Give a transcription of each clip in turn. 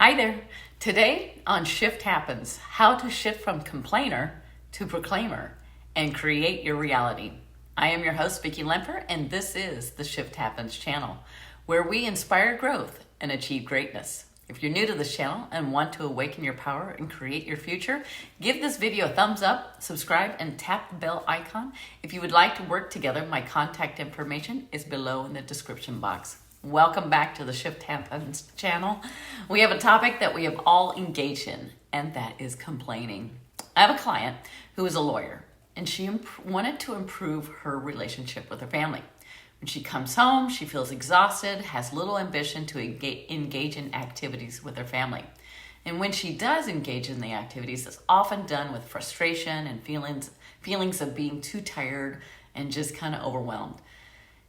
Hi there. Today on Shift Happens, how to shift from complainer to proclaimer and create your reality. I am your host, Vicki Lemper, and this is the Shift Happens channel, where we inspire growth and achieve greatness. If you're new to this channel and want to awaken your power and create your future, give this video a thumbs up, subscribe, and tap the bell icon. If you would like to work together, my contact information is below in the description box. Welcome back to the Shift Happens channel. We have a topic that we have all engaged in, and that is complaining. I have a client who is a lawyer, and she wanted to improve her relationship with her family. When she comes home, she feels exhausted, has little ambition to engage in activities with her family. And when she does engage in the activities, it's often done with frustration and feelings of being too tired and just kind of overwhelmed.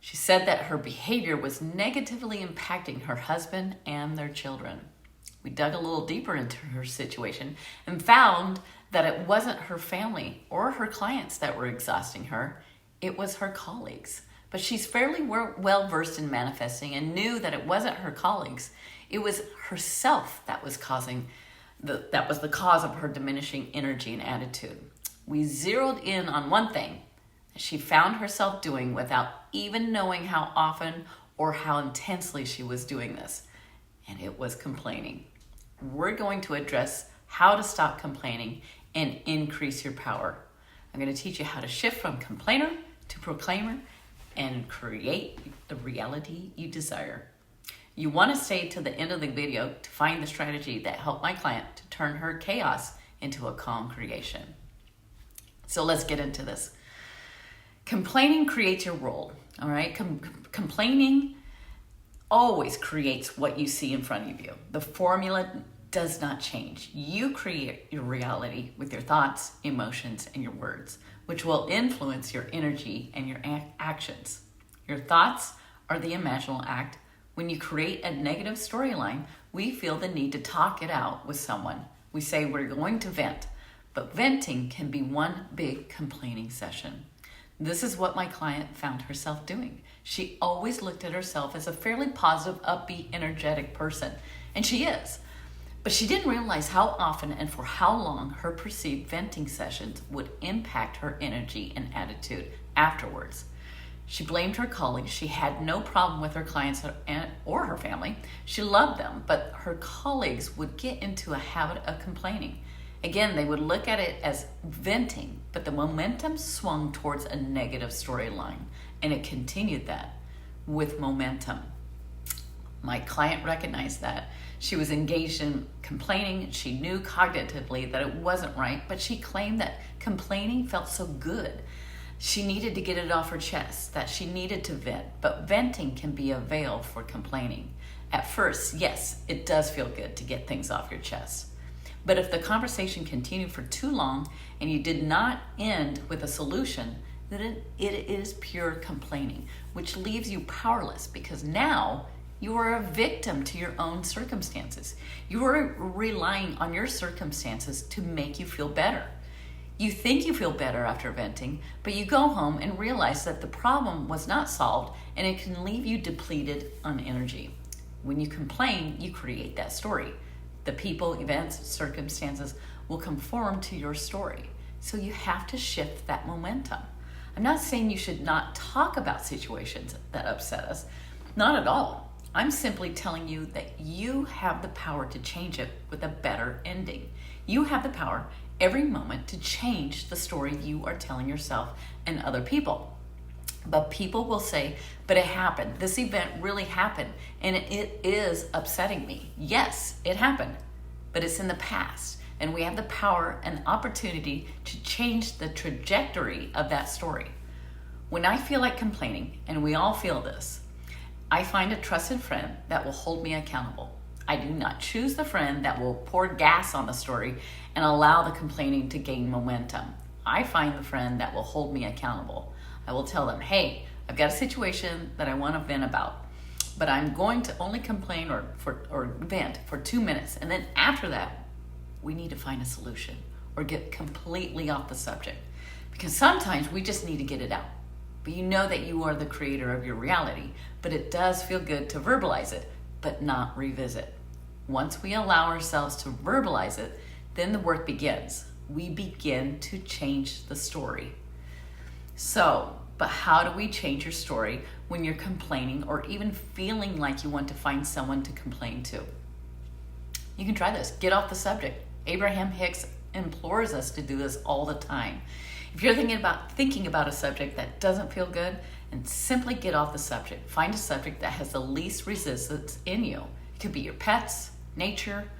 She said that her behavior was negatively impacting her husband and their children. We dug a little deeper into her situation and found that it wasn't her family or her clients that were exhausting her, it was her colleagues. But she's fairly well versed in manifesting and knew that it wasn't her colleagues, it was herself that was the cause of her diminishing energy and attitude. We zeroed in on one thing she found herself doing without even knowing how often or how intensely she was doing this, and it was complaining. We're going to address how to stop complaining and increase your power. I'm going to teach you how to shift from complainer to proclaimer and create the reality you desire. You want to stay to the end of the video to find the strategy that helped my client to turn her chaos into a calm creation. So let's get into this. Complaining creates your world, all right? Complaining always creates what you see in front of you. The formula does not change. You create your reality with your thoughts, emotions, and your words, which will influence your energy and your actions. Your thoughts are the imaginal act. When you create a negative storyline, we feel the need to talk it out with someone. We say we're going to vent, but venting can be one big complaining session. This is what my client found herself doing. She always looked at herself as a fairly positive, upbeat, energetic person, and she is. But she didn't realize how often and for how long her perceived venting sessions would impact her energy and attitude afterwards. She blamed her colleagues. She had no problem with her clients or her family. She loved them, but her colleagues would get into a habit of complaining. Again, they would look at it as venting, but the momentum swung towards a negative storyline, and it continued that with momentum. My client recognized that. She was engaged in complaining. She knew cognitively that it wasn't right, but she claimed that complaining felt so good. She needed to get it off her chest, that she needed to vent, but venting can be a veil for complaining. At first, yes, it does feel good to get things off your chest. But if the conversation continued for too long and you did not end with a solution, then it is pure complaining, which leaves you powerless because now you are a victim to your own circumstances. You are relying on your circumstances to make you feel better. You think you feel better after venting, but you go home and realize that the problem was not solved and it can leave you depleted on energy. When you complain, you create that story. The people, events, circumstances will conform to your story. So you have to shift that momentum. I'm not saying you should not talk about situations that upset us. Not at all. I'm simply telling you that you have the power to change it with a better ending. You have the power every moment to change the story you are telling yourself and other people. But people will say, but it happened. This event really happened, and it is upsetting me. Yes, it happened, but it's in the past, and we have the power and opportunity to change the trajectory of that story. When I feel like complaining, and we all feel this, I find a trusted friend that will hold me accountable. I do not choose the friend that will pour gas on the story and allow the complaining to gain momentum. I find the friend that will hold me accountable. I will tell them, hey, I've got a situation that I want to vent about, but I'm going to only complain or vent for 2 minutes. And then after that, we need to find a solution or get completely off the subject. Because sometimes we just need to get it out. But you know that you are the creator of your reality, but it does feel good to verbalize it, but not revisit. Once we allow ourselves to verbalize it, then the work begins. We begin to change the story. But how do we change your story when you're complaining or even feeling like you want to find someone to complain to? You can try this. Get off the subject. Abraham Hicks implores us to do this all the time. If you're thinking about a subject that doesn't feel good, and simply get off the subject. Find a subject that has the least resistance in you. It could be your pets, nature,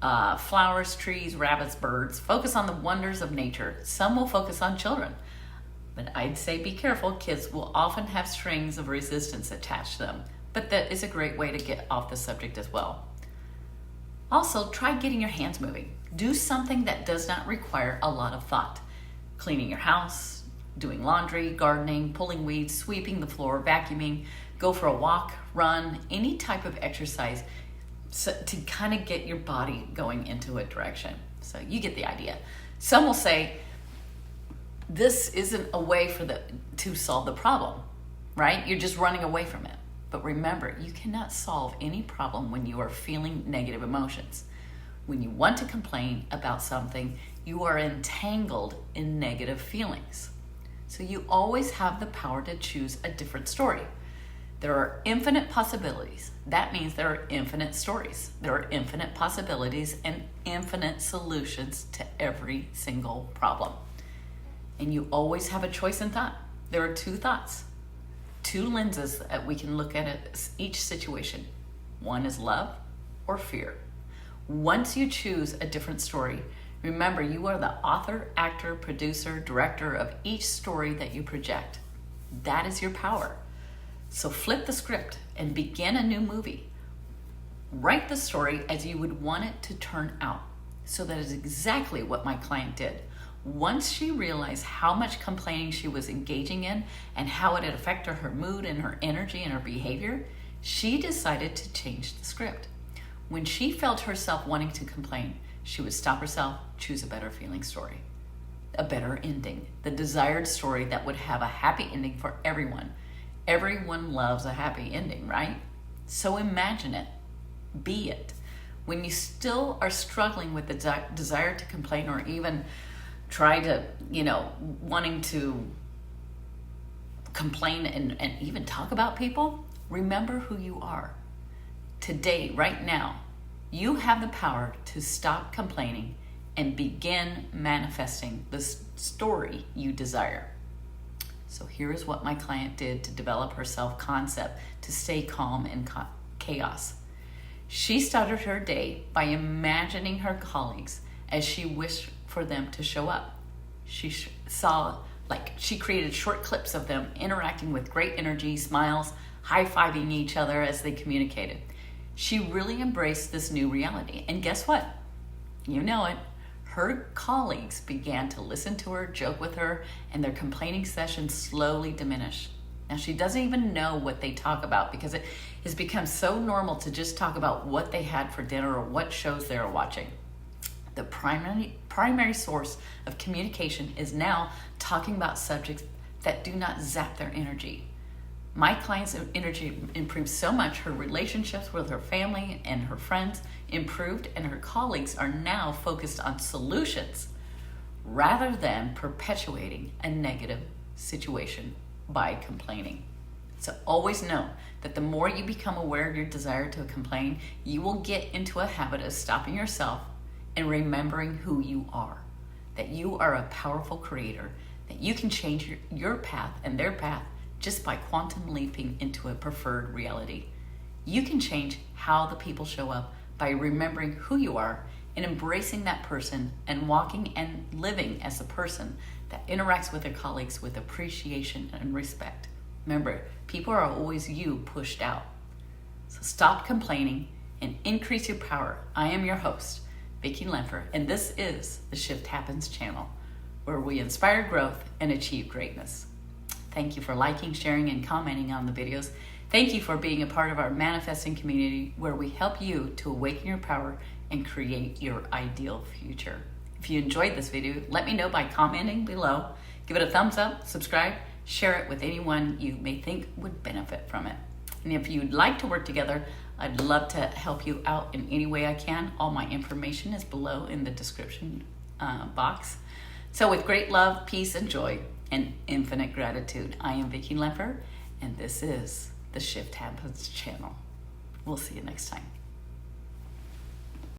flowers, trees, rabbits, birds. Focus on the wonders of nature. Some will focus on children. But I'd say be careful. Kids will often have strings of resistance attached to them. But that is a great way to get off the subject as well. Also, try getting your hands moving. Do something that does not require a lot of thought. Cleaning your house, doing laundry, gardening, pulling weeds, sweeping the floor, vacuuming, go for a walk, run, any type of exercise to kind of get your body going into a direction. So you get the idea. Some will say, this isn't a way to solve the problem, right? You're just running away from it. But remember, you cannot solve any problem when you are feeling negative emotions. When you want to complain about something, you are entangled in negative feelings. So you always have the power to choose a different story. There are infinite possibilities. That means there are infinite stories. There are infinite possibilities and infinite solutions to every single problem. And you always have a choice in thought. There are two thoughts, two lenses that we can look at each situation. One is love or fear. Once you choose a different story, remember you are the author, actor, producer, director of each story that you project. That is your power. So flip the script and begin a new movie. Write the story as you would want it to turn out. So that is exactly what my client did. Once she realized how much complaining she was engaging in and how it had affected her mood and her energy and her behavior, she decided to change the script. When she felt herself wanting to complain, she would stop herself, choose a better feeling story, a better ending, the desired story that would have a happy ending for everyone. Everyone loves a happy ending, right? So imagine it, be it. When you still are struggling with the desire to complain or even try to, wanting to complain and even talk about people, remember who you are. Today, right now, you have the power to stop complaining and begin manifesting the story you desire. So here is what my client did to develop her self-concept to stay calm in chaos. She started her day by imagining her colleagues as she wished for them to show up. She created short clips of them interacting with great energy, smiles, high-fiving each other as they communicated. She really embraced this new reality. And guess what? You know it. Her colleagues began to listen to her, joke with her, and their complaining sessions slowly diminished. Now, she doesn't even know what they talk about because it has become so normal to just talk about what they had for dinner or what shows they are watching. The primary source of communication is now talking about subjects that do not zap their energy. My client's energy improved so much, her relationships with her family and her friends improved, and her colleagues are now focused on solutions rather than perpetuating a negative situation by complaining. So always know that the more you become aware of your desire to complain, you will get into a habit of stopping yourself and remembering who you are, that you are a powerful creator, that you can change your path and their path just by quantum leaping into a preferred reality. You can change how the people show up by remembering who you are and embracing that person and walking and living as a person that interacts with their colleagues with appreciation and respect. Remember, people are always you pushed out. So stop complaining and increase your power. I am your host, Vicki Lemper, and this is the Shift Happens channel, where we inspire growth and achieve greatness. Thank you for liking, sharing, and commenting on the videos. Thank you for being a part of our manifesting community where we help you to awaken your power and create your ideal future. If you enjoyed this video, let me know by commenting below. Give it a thumbs up, subscribe, share it with anyone you may think would benefit from it. And if you'd like to work together, I'd love to help you out in any way I can. All my information is below in the description box. So with great love, peace, and joy, and infinite gratitude, I am Vicki Lemper, and this is the Shift Happens channel. We'll see you next time.